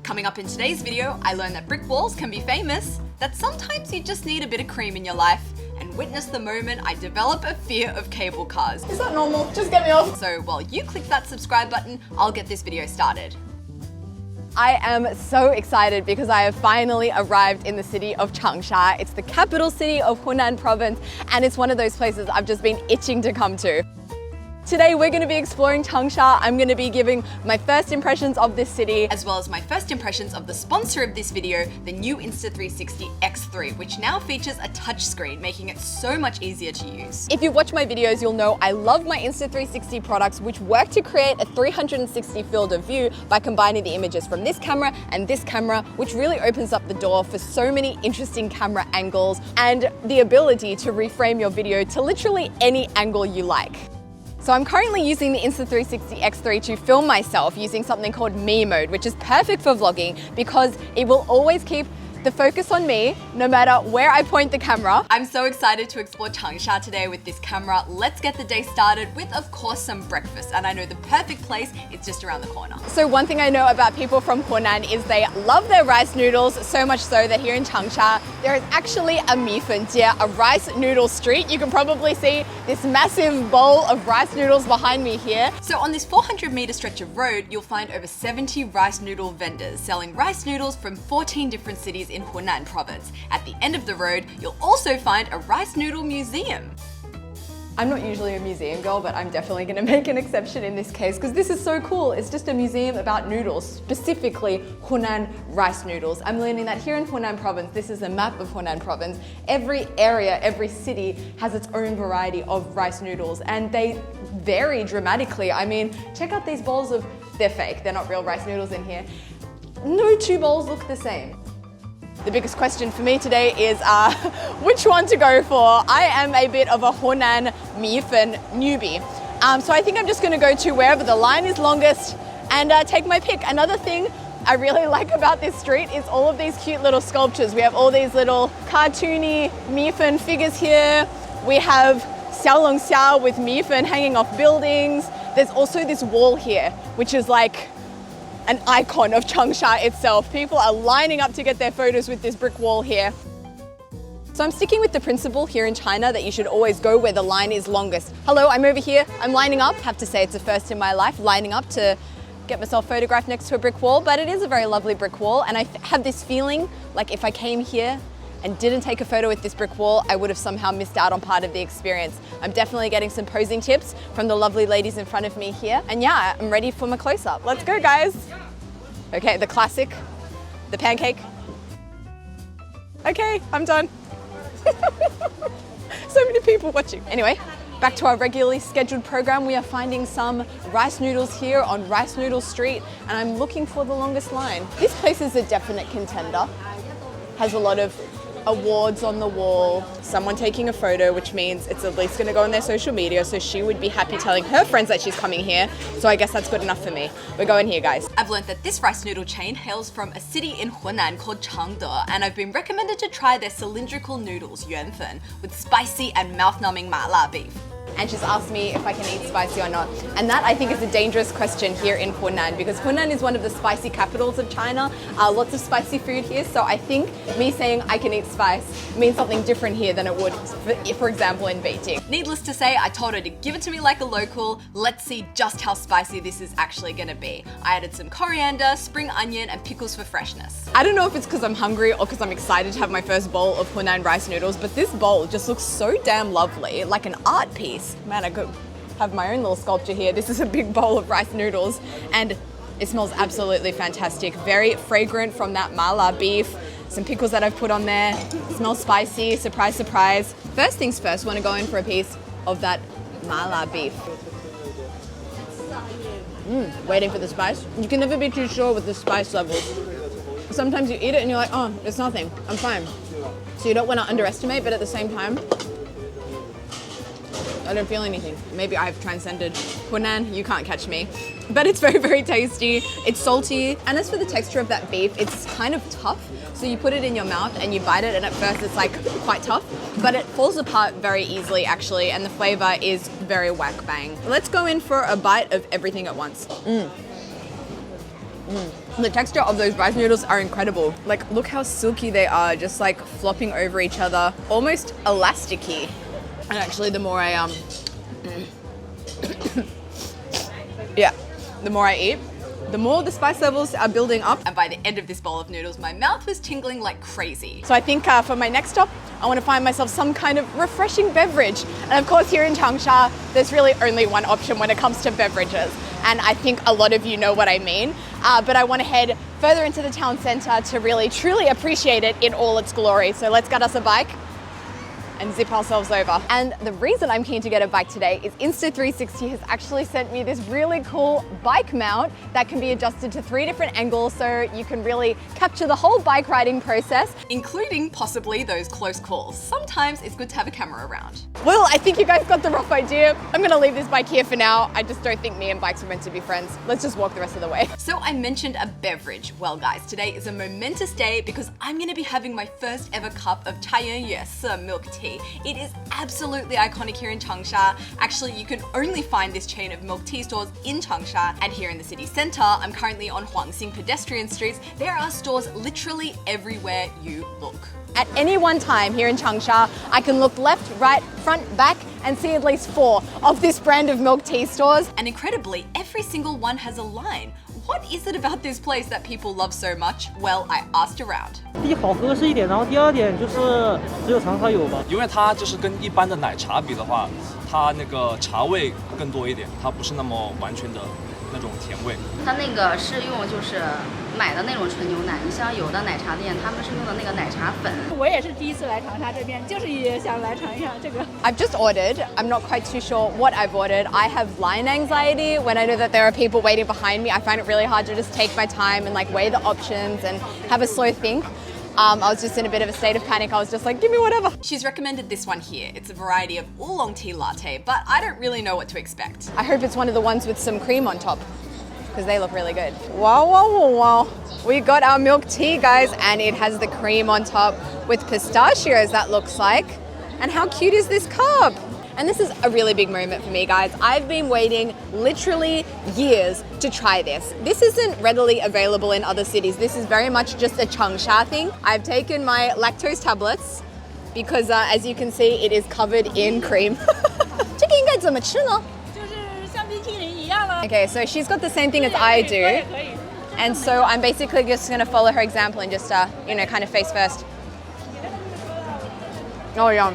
Coming up in today's video, I learned that brick walls can be famous, that sometimes you just need a bit of cream in your life, and witness the moment I develop a fear of cable cars. Is that normal? Just get me off. So while you click that subscribe button, I'll get this video started. I am so excited because I have finally arrived in the city of Changsha. It's the capital city of Hunan province, and it's one of those places I've just been itching to come to. Today we're going to be exploring Changsha. I'm going to be giving my first impressions of this city, as well as my first impressions of the sponsor of this video, the new Insta360 X3, which now features a touchscreen, making it so much easier to use. If you watch my videos, you'll know I love my Insta360 products, which work to create a 360 field of view by combining the images from this camera and this camera, which really opens up the door for so many interesting camera angles and the ability to reframe your video to literally any angle you like. So I'm currently using the Insta360 X3 to film myself using something called me mode, which is perfect for vlogging because it will always keep the focus on me no matter where I point the camera. I'm so excited to explore Changsha today with this camera. Let's get the day started with, of course, some breakfast. And I know the perfect place, it's just around the corner. So one thing I know about people from Hunan is they love their rice noodles, so much so that here in Changsha, there is actually a mifenjie, a rice noodle street. You can probably see this massive bowl of rice noodles behind me here. So on this 400-meter stretch of road, you'll find over 70 rice noodle vendors selling rice noodles from 14 different cities in Hunan province. At the end of the road, you'll also find a rice noodle museum. I'm not usually a museum girl, but I'm definitely going to make an exception in this case because this is so cool. It's just a museum about noodles, specifically Hunan rice noodles. I'm learning that here in Hunan province, this is a map of Hunan province. Every area, every city has its own variety of rice noodles and they vary dramatically. I mean, check out these bowls of, they're fake, they're not real rice noodles in here. No two bowls look the same. The biggest question for me today is which one to go for. I am a bit of a Hunan mifen newbie. So I think I'm just gonna go to wherever the line is longest and take my pick. Another thing I really like about this street is all of these cute little sculptures. We have all these little cartoony mifen figures here. We have xiaolong xiao with mifen hanging off buildings. There's also this wall here, which is like an icon of Changsha itself. People are lining up to get their photos with this brick wall here. So I'm sticking with the principle here in China that you should always go where the line is longest. Hello, I'm over here, I'm lining up. Have to say it's a first in my life, lining up to get myself photographed next to a brick wall, but it is a very lovely brick wall. And I have this feeling like if I came here and didn't take a photo with this brick wall, I would have somehow missed out on part of the experience. I'm definitely getting some posing tips from the lovely ladies in front of me here. And yeah, I'm ready for my close-up. Let's go, guys. Okay, the classic, the pancake. Okay, I'm done. So many people watching. Anyway, back to our regularly scheduled program. We are finding some rice noodles here on Rice Noodle Street, and I'm looking for the longest line. This place is a definite contender. Has a lot of awards on the wall, someone taking a photo, which means it's at least going to go on their social media, so she would be happy telling her friends that she's coming here, so I guess that's good enough for me. We're going here, guys. I've learned that this rice noodle chain hails from a city in Hunan called Changde, and I've been recommended to try their cylindrical noodles, yuanfen, with spicy and mouth-numbing mala beef. And she's asked me if I can eat spicy or not. And that I think is a dangerous question here in Hunan because Hunan is one of the spicy capitals of China. Lots of spicy food here. So I think me saying I can eat spice means something different here than it would, for example, in Beijing. Needless to say, I told her to give it to me like a local. Let's see just how spicy this is actually gonna be. I added some coriander, spring onion, and pickles for freshness. I don't know if it's because I'm hungry or because I'm excited to have my first bowl of Hunan rice noodles, but this bowl just looks so damn lovely, like an art piece. Man, I could have my own little sculpture here. This is a big bowl of rice noodles and it smells absolutely fantastic. Very fragrant from that mala beef. Some pickles that I've put on there. It smells spicy, surprise, surprise. First things first, want to go in for a piece of that mala beef. Waiting for the spice. You can never be too sure with the spice levels. Sometimes you eat it and you're like, oh, it's nothing, I'm fine. So you don't want to underestimate, but at the same time, I don't feel anything. Maybe I've transcended Hunan, you can't catch me. But it's very, very tasty. It's salty. And as for the texture of that beef, it's kind of tough. So you put it in your mouth and you bite it and at first it's like quite tough, but it falls apart very easily actually and the flavor is very whack bang. Let's go in for a bite of everything at once. The texture of those rice noodles are incredible. Like, look how silky they are, just like flopping over each other, almost elasticy. And actually, the more I yeah, the more I eat, the more the spice levels are building up. And by the end of this bowl of noodles, my mouth was tingling like crazy. So I think for my next stop, I want to find myself some kind of refreshing beverage. And of course, here in Changsha, there's really only one option when it comes to beverages. And I think a lot of you know what I mean. But I want to head further into the town center to really, truly appreciate it in all its glory. So let's get us a bike and zip ourselves over. And the reason I'm keen to get a bike today is Insta360 has actually sent me this really cool bike mount that can be adjusted to 3 different angles, so you can really capture the whole bike riding process. Including possibly those close calls. Sometimes it's good to have a camera around. Well, I think you guys got the rough idea. I'm gonna leave this bike here for now. I just don't think me and bikes are meant to be friends. Let's just walk the rest of the way. So I mentioned a beverage. Well guys, today is a momentous day because I'm gonna be having my first ever cup of Changsha milk tea. It is absolutely iconic here in Changsha. Actually, you can only find this chain of milk tea stores in Changsha. And here in the city center, I'm currently on Huangxing pedestrian streets. There are stores literally everywhere you look. At any one time here in Changsha, I can look left, right, front, back, and see at least 4 of this brand of milk tea stores. And incredibly, every single one has a line. What is it about this place that people love so much? Well, I asked around. 第一好喝是一点，然后第二点就是只有长沙有吧。因为它就是跟一般的奶茶比的话，它那个茶味更多一点，它不是那么完全的那种甜味。它那个是用就是买的那种纯牛奶，你像有的奶茶店他们是用的那个奶茶粉。我也是第一次来长沙这边，就是也想来尝一下这个。I've just ordered. I'm not quite too sure what I've ordered. I have line anxiety. When I know that there are people waiting behind me, I find it really hard to just take my time and like weigh the options and have a slow think. I was just in a bit of a state of panic. I was just like, give me whatever. She's recommended this one here. It's a variety of oolong tea latte, but I don't really know what to expect. I hope it's one of the ones with some cream on top, because they look really good. Wow, wow, wow, wow. We got our milk tea, guys, and it has the cream on top with pistachios, that looks like. And how cute is this cup? And this is a really big moment for me, guys. I've been waiting literally years to try this. This isn't readily available in other cities. This is very much just a Changsha thing. I've taken my lactose tablets because as you can see, it is covered in cream. 这个应该怎么吃呢？ 就是像冰淇淋一样了。 Okay, so she's got the same thing as I do. And so I'm basically just gonna follow her example and just, kind of face first. Oh, yum.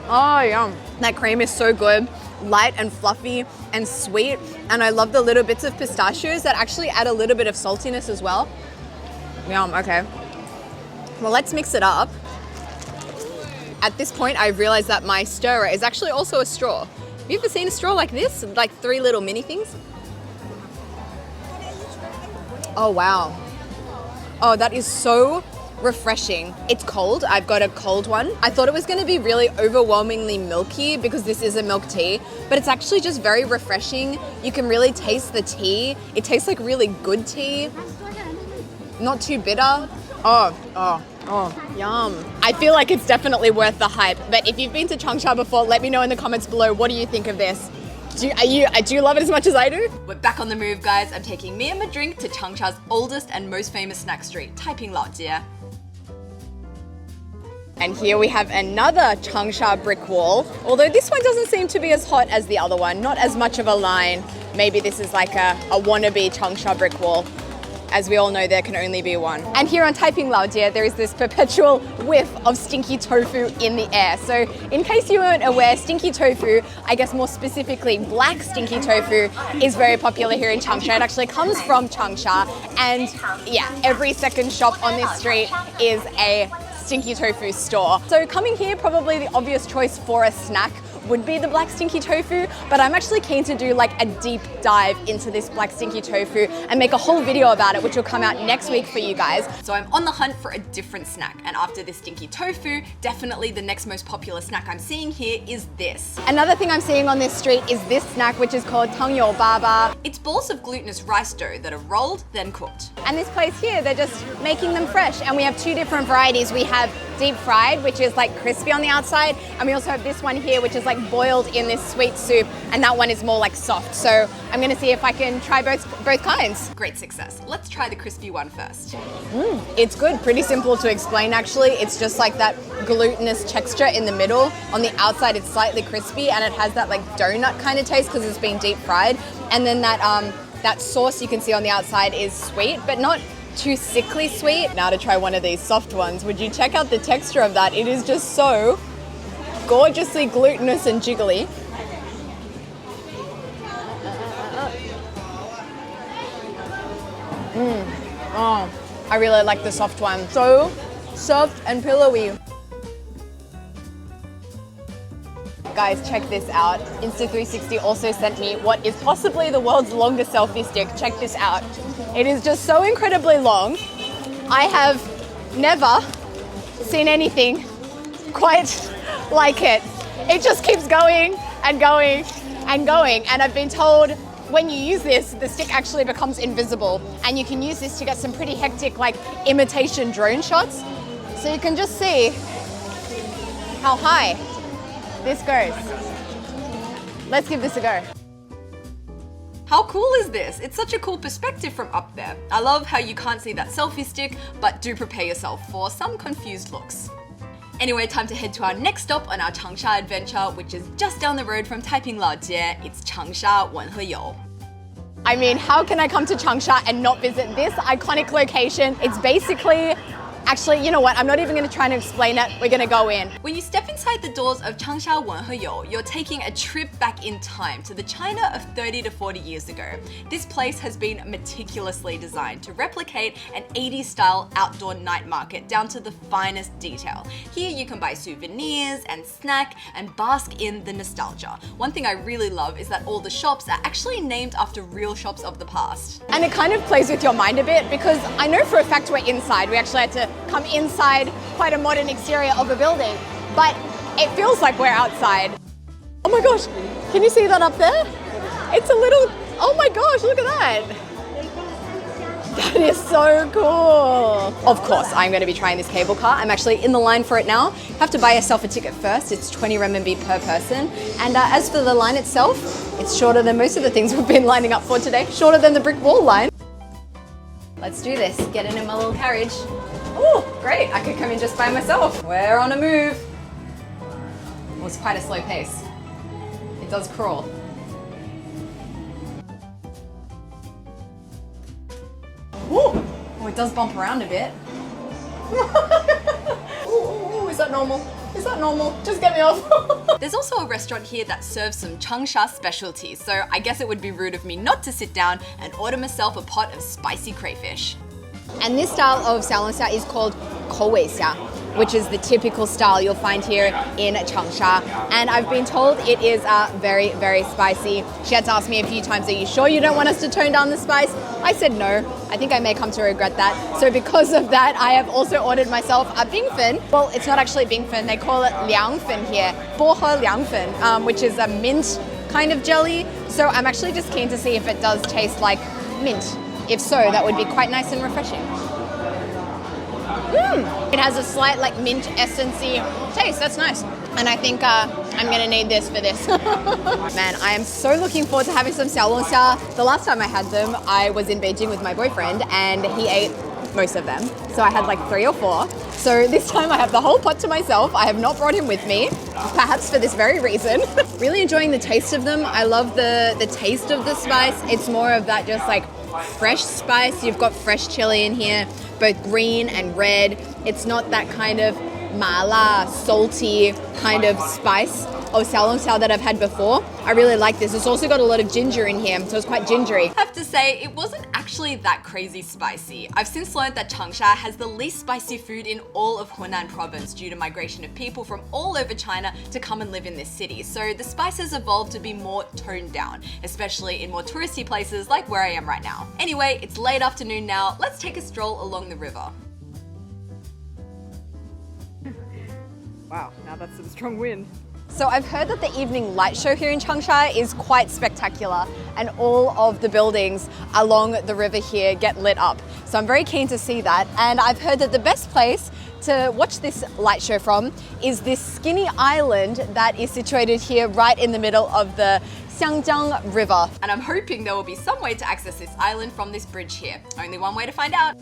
Oh, yum. That cream is so good, light and fluffy and sweet. And I love the little bits of pistachios that actually add a little bit of saltiness as well. Yum, okay. Well, let's mix it up. At this point, I realized that my stirrer is actually also a straw. Have you ever seen a straw like this? Like 3 little mini things? Oh, wow. Oh, that is so refreshing. It's cold. I've got a cold one. I thought it was going to be really overwhelmingly milky because this is a milk tea, but it's actually just very refreshing. You can really taste the tea. It tastes like really good tea. Not too bitter. Oh, yum. I feel like it's definitely worth the hype, but if you've been to Changsha before, let me know in the comments below. What do you think of this? Do you love it as much as I do? We're back on the move, guys. I'm taking me and my drink to Changsha's oldest and most famous snack street, Taiping Laojie. And here we have another Changsha brick wall, although this one doesn't seem to be as hot as the other one, not as much of a line. Maybe this is like a wannabe Changsha brick wall. As we all know, there can only be one. And here on Taiping Laojie, there is this perpetual whiff of stinky tofu in the air. So in case you weren't aware, stinky tofu, I guess more specifically black stinky tofu, is very popular here in Changsha. It actually comes from Changsha. And yeah, every second shop on this street is a stinky tofu store. So coming here, probably the obvious choice for a snack would be the black stinky tofu, but I'm actually keen to do like a deep dive into this black stinky tofu and make a whole video about it, which will come out next week for you guys. So I'm on the hunt for a different snack, and after this stinky tofu, definitely the next most popular snack I'm seeing here is this. Another thing I'm seeing on this street is this snack, which is called tangyou baba. It's balls of glutinous rice dough that are rolled, then cooked. And this place here, they're just making them fresh, and we have 2 different varieties. We have deep fried, which is like crispy on the outside. And we also have this one here, which is like boiled in this sweet soup. And that one is more like soft. So I'm gonna see if I can try both kinds. Great success. Let's try the crispy one first. It's good, pretty simple to explain actually. It's just like that glutinous texture in the middle. On the outside, it's slightly crispy and it has that like donut kind of taste because it's been deep fried. And then that sauce you can see on the outside is sweet, but not too sickly sweet. Now to try one of these soft ones, would you check out the texture of that? It is just so gorgeously glutinous and jiggly. Oh, I really like the soft one. So soft and pillowy. Guys, check this out. Insta360 also sent me what is possibly the world's longest selfie stick. Check this out. It is just so incredibly long. I have never seen anything quite like it. It just keeps going and going and going. And I've been told when you use this, the stick actually becomes invisible. And you can use this to get some pretty hectic like imitation drone shots. So you can just see how high this goes. Let's give this a go. How cool is this? It's such a cool perspective from up there. I love how you can't see that selfie stick, but do prepare yourself for some confused looks. Anyway, time to head to our next stop on our Changsha adventure, which is just down the road from Taiping Laojie. It's Changsha Wenheyou. I mean, how can I come to Changsha and not visit this iconic location? It's basically, actually, you know what? I'm not even going to try and explain it. We're going to go in. When you step inside the doors of Changsha Wenheyou, you're taking a trip back in time to the China of 30 to 40 years ago. This place has been meticulously designed to replicate an 80s style outdoor night market down to the finest detail. Here you can buy souvenirs and snack and bask in the nostalgia. One thing I really love is that all the shops are actually named after real shops of the past. And it kind of plays with your mind a bit because I know for a fact we're inside. We actually had to come inside quite a modern exterior of a building, but it feels like we're outside. Oh my gosh, can you see that up there? It's a little, oh my gosh, look at that. That is so cool. Of course, I'm going to be trying this cable car. I'm actually in the line for it now. You have to buy yourself a ticket first. It's 20 renminbi per person. And as for the line itself, it's shorter than most of the things we've been lining up for today. Shorter than the brick wall line. Let's do this. Get in my little carriage. Oh, great. I could come in just by myself. We're on a move. Well, it's quite a slow pace. It does crawl. Ooh. Oh, it does bump around a bit. Ooh, is that normal? Is that normal? Just get me off. There's also a restaurant here that serves some Changsha specialties, so I guess it would be rude of me not to sit down and order myself a pot of spicy crayfish. And this style of xiaolonxia is called kouweixia, which is the typical style you'll find here in Changsha. And I've been told it is very, very spicy. She had to ask me a few times, are you sure you don't want us to tone down the spice? I said no. I think I may come to regret that. So because of that, I have also ordered myself a bingfen. Well, it's not actually bingfen. They call it liangfen here. Bohe liangfen, which is a mint kind of jelly. So I'm actually just keen to see if it does taste like mint. If so, that would be quite nice and refreshing. It has a slight like mint essence-y taste. That's nice. And I think I'm gonna need this for this. Man, I am so looking forward to having some xiaolonxia. The last time I had them, I was in Beijing with my boyfriend and he ate most of them. So I had like 3 or 4. So this time I have the whole pot to myself. I have not brought him with me, perhaps for this very reason. Really enjoying the taste of them. I love the taste of the spice. It's more of that just like fresh spice. You've got fresh chili in here, both green and red. It's not that kind of mala, salty kind of spice of xiaolonxia that I've had before. I really like this. It's also got a lot of ginger in here, so it's quite gingery. I have to say, it wasn't actually that crazy spicy. I've since learned that Changsha has the least spicy food in all of Hunan province due to migration of people from all over China to come and live in this city. So the spice has evolved to be more toned down, especially in more touristy places like where I am right now. Anyway, it's late afternoon now. Let's take a stroll along the river. Wow, now that's some strong wind. So I've heard that the evening light show here in Changsha is quite spectacular and all of the buildings along the river here get lit up. So I'm very keen to see that. And I've heard that the best place to watch this light show from is this skinny island that is situated here right in the middle of the Xiangjiang River. And I'm hoping there will be some way to access this island from this bridge here. Only one way to find out.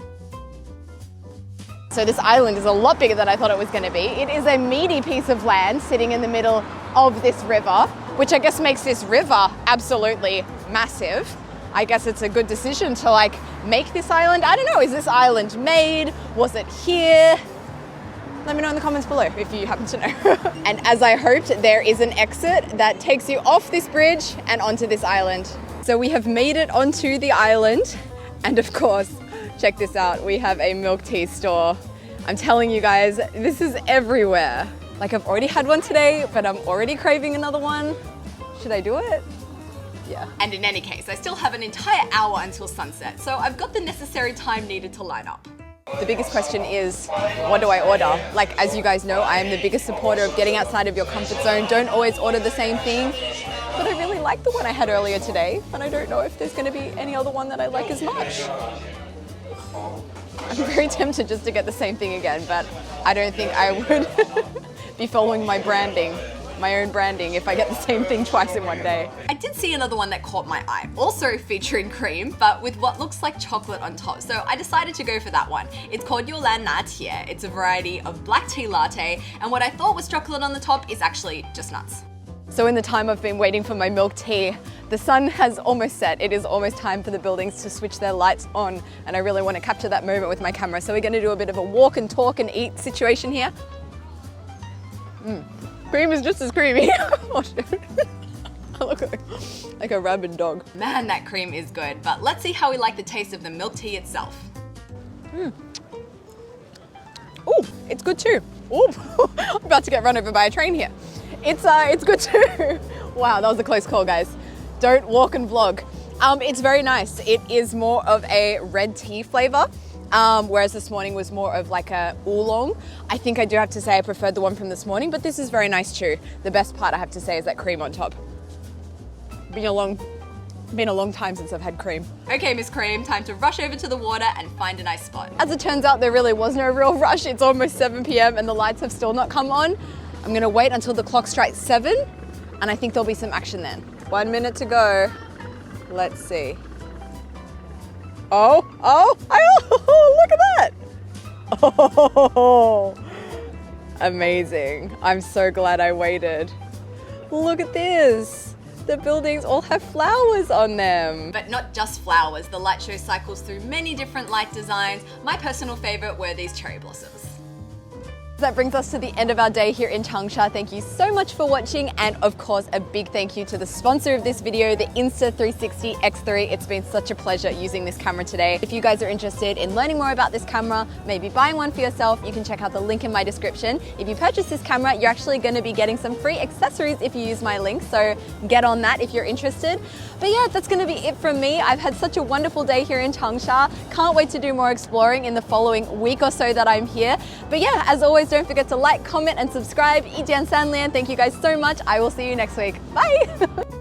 So this island is a lot bigger than I thought it was going to be. It is a meaty piece of land sitting in the middle of this river, which I guess makes this river absolutely massive. I guess it's a good decision to like make this island. I don't know, is this island made? Was it here? Let me know in the comments below if you happen to know. And as I hoped, there is an exit that takes you off this bridge and onto this island. So we have made it onto the island. And of course, check this out, we have a milk tea store. I'm telling you guys, this is everywhere. Like I've already had one today, but I'm already craving another one. Should I do it? Yeah. And in any case, I still have an entire hour until sunset, so I've got the necessary time needed to line up. The biggest question is, what do I order? Like, as you guys know, I am the biggest supporter of getting outside of your comfort zone. Don't always order the same thing. But I really like the one I had earlier today, and I don't know if there's going to be any other one that I like as much. I'm very tempted just to get the same thing again, but I don't think I would be following my branding, my own branding, if I get the same thing twice in one day. I did see another one that caught my eye, also featuring cream, but with what looks like chocolate on top, so I decided to go for that one. It's called Yulan Na Tie. It's a variety of black tea latte, and what I thought was chocolate on the top is actually just nuts. So in the time I've been waiting for my milk tea, the sun has almost set. It is almost time for the buildings to switch their lights on, and I really want to capture that moment with my camera. So we're going to do a bit of a walk and talk and eat situation here. Cream is just as creamy. I look like a rabid dog. Man, that cream is good, but let's see how we like the taste of the milk tea itself. Ooh, it's good too. Ooh, I'm about to get run over by a train here. It's good too. Wow, that was a close call, guys. Don't walk and vlog. It's very nice. It is more of a red tea flavor, whereas this morning was more of like a oolong. I think I do have to say I preferred the one from this morning, but this is very nice too. The best part I have to say is that cream on top. Been a long time since I've had cream. Okay, Miss Cream, time to rush over to the water and find a nice spot. As it turns out, there really was no real rush. It's almost 7 p.m. and the lights have still not come on. I'm gonna wait until the clock strikes 7, and I think there'll be some action then. 1 minute to go. Let's see. Oh, look at that. Oh, amazing. I'm so glad I waited. Look at this. The buildings all have flowers on them. But not just flowers, the light show cycles through many different light designs. My personal favorite were these cherry blossoms. That brings us to the end of our day here in Changsha. Thank you so much for watching, and of course a big thank you to the sponsor of this video, the Insta360 X3. It's been such a pleasure using this camera today. If you guys are interested in learning more about this camera, maybe buying one for yourself, you can check out the link in my description. If you purchase this camera, you're actually going to be getting some free accessories if you use my link, so get on that if you're interested. But yeah, that's going to be it from me. I've had such a wonderful day here in Changsha. Can't wait to do more exploring in the following week or so that I'm here. But yeah, as always, don't forget to like, comment, and subscribe. Yijian Sanlian, thank you guys so much. I will see you next week. Bye!